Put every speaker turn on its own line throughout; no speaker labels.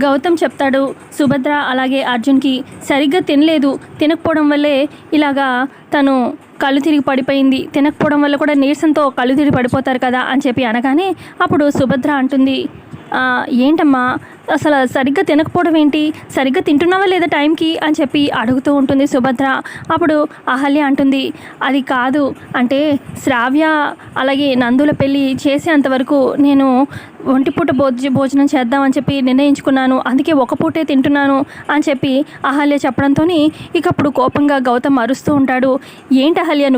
గౌతమ్ చెప్తాడు సుభద్ర అలాగే అర్జున్కి సరిగ్గా తినలేదు, తినకపోవడం వల్లే ఇలాగా తను కళ్ళు తిరిగి పడిపోయింది, తినకపోవడం వల్ల కూడా నీరసంతో కళ్ళు తిరిగి పడిపోతారు కదా అని చెప్పి అనగానే అప్పుడు సుభద్ర అంటుంది, ఏంటమ్మా అసలు సరిగ్గా తినకపోవడం ఏంటి, సరిగ్గా తింటున్నావా లేదా టైంకి అని చెప్పి అడుగుతూ ఉంటుంది సుభద్ర. అప్పుడు అహల్య అంటుంది, అది కాదు అంటే శ్రావ్య అలాగే నందుల పెళ్ళి చేసేంతవరకు నేను ఒంటిపూట భోజనం చేద్దామని చెప్పి నిర్ణయించుకున్నాను, అందుకే ఒక పూటే తింటున్నాను అని చెప్పి అహల్య చెప్పడంతో ఇక అప్పుడు కోపంగా గౌతమ్ అరుస్తూ ఉంటాడు. ఏంటి అహల్య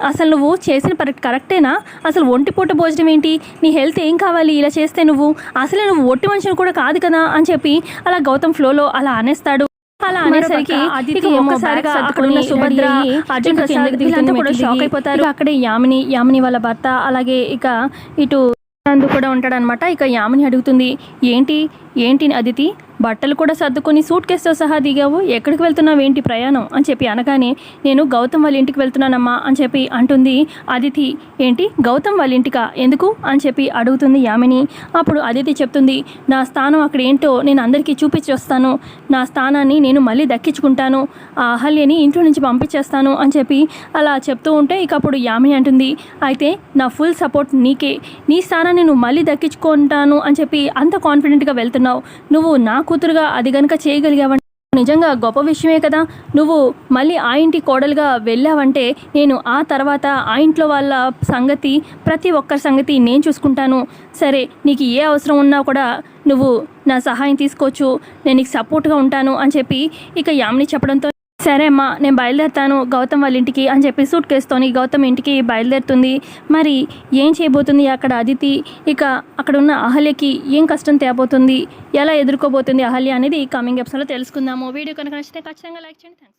అసలు నువ్వు చేసిన కరెక్టేనా, అసలు ఒంటిపూట భోజనం ఏంటి, నీ హెల్త్ ఏం కావాలి ఇలా చేస్తే, అసలే నువ్వు ఒట్టి మనిషిని కూడా కాదు కదా అని చెప్పి అలా గౌతమ్ ఫ్లోలో అలా అనేస్తాడు. అలా అనేసరికి ఒక్కసారిగా అక్కడ ఉన్న సుభద్ర అర్జున్ ప్రసాద్ కూడా షాక్ అయిపోతారు. అక్కడే యామిని వాళ్ళ భర్త అలాగే ఇక ఇటు నందు కూడా ఉంటాడనమాట. ఇక యామిని అడుగుతుంది, ఏంటి అదితి బట్టలు కూడా సర్దుకొని సూట్ కేసుతో సహా దిగావు, ఎక్కడికి వెళ్తున్నావు, ఏంటి ప్రయాణం అని చెప్పి అనగానే నేను గౌతమ్ వాళ్ళ ఇంటికి వెళ్తున్నానమ్మా అని చెప్పి అంటుంది అదితి. ఏంటి గౌతమ్ వాళ్ళ ఇంటికా, ఎందుకు అని చెప్పి అడుగుతుంది యామిని. అప్పుడు అదితి చెప్తుంది, నా స్థానం అక్కడ ఏంటో నేను అందరికీ చూపించి వస్తాను, నా స్థానాన్ని నేను మళ్ళీ దక్కించుకుంటాను, ఆ అహల్యని ఇంట్లో నుంచి పంపించేస్తాను అని చెప్పి అలా చెప్తూ ఉంటే ఇక అప్పుడు యామిని అంటుంది, అయితే నా ఫుల్ సపోర్ట్ నీకే, నీ స్థానాన్ని నువ్వు మళ్ళీ దక్కించుకుంటాను అని చెప్పి అంత కాన్ఫిడెంట్గా వెళ్తున్నావు, నువ్వు నా కూతురుగా అది కనుక చేయగలిగావంటే నిజంగా గొప్ప విషయమే కదా, నువ్వు మళ్ళీ ఆ ఇంటి కోడలుగా వెళ్ళావంటే నేను ఆ తర్వాత ఆ ఇంట్లో వాళ్ళ సంగతి ప్రతి ఒక్కరి సంగతి నేను చూసుకుంటాను, సరే నీకు ఏ అవసరం ఉన్నా కూడా నువ్వు నా సహాయం తీసుకోవచ్చు, నేను నీకు సపోర్ట్గా ఉంటాను అని చెప్పి ఇక యామిని చెప్పడంతో సరే అమ్మా నేను బయలుదేరుతాను గౌతమ్ వాళ్ళ ఇంటికి అని చెప్పి సూట్ కేసుతోని గౌతమ్ ఇంటికి బయలుదేరుతుంది. మరి ఏం చేయబోతుంది అక్కడ అదితి, ఇక అక్కడ ఉన్న అహల్యకి ఏం కష్టం తేబోతుంది, ఎలా ఎదుర్కోబోతుంది అహల్య అనేది కమింగ్ ఎపిసోడ్లో తెలుసుకుందాము. వీడియో కనుక నచ్చితే ఖచ్చితంగా లైక్ చేయండి. థ్యాంక్స్.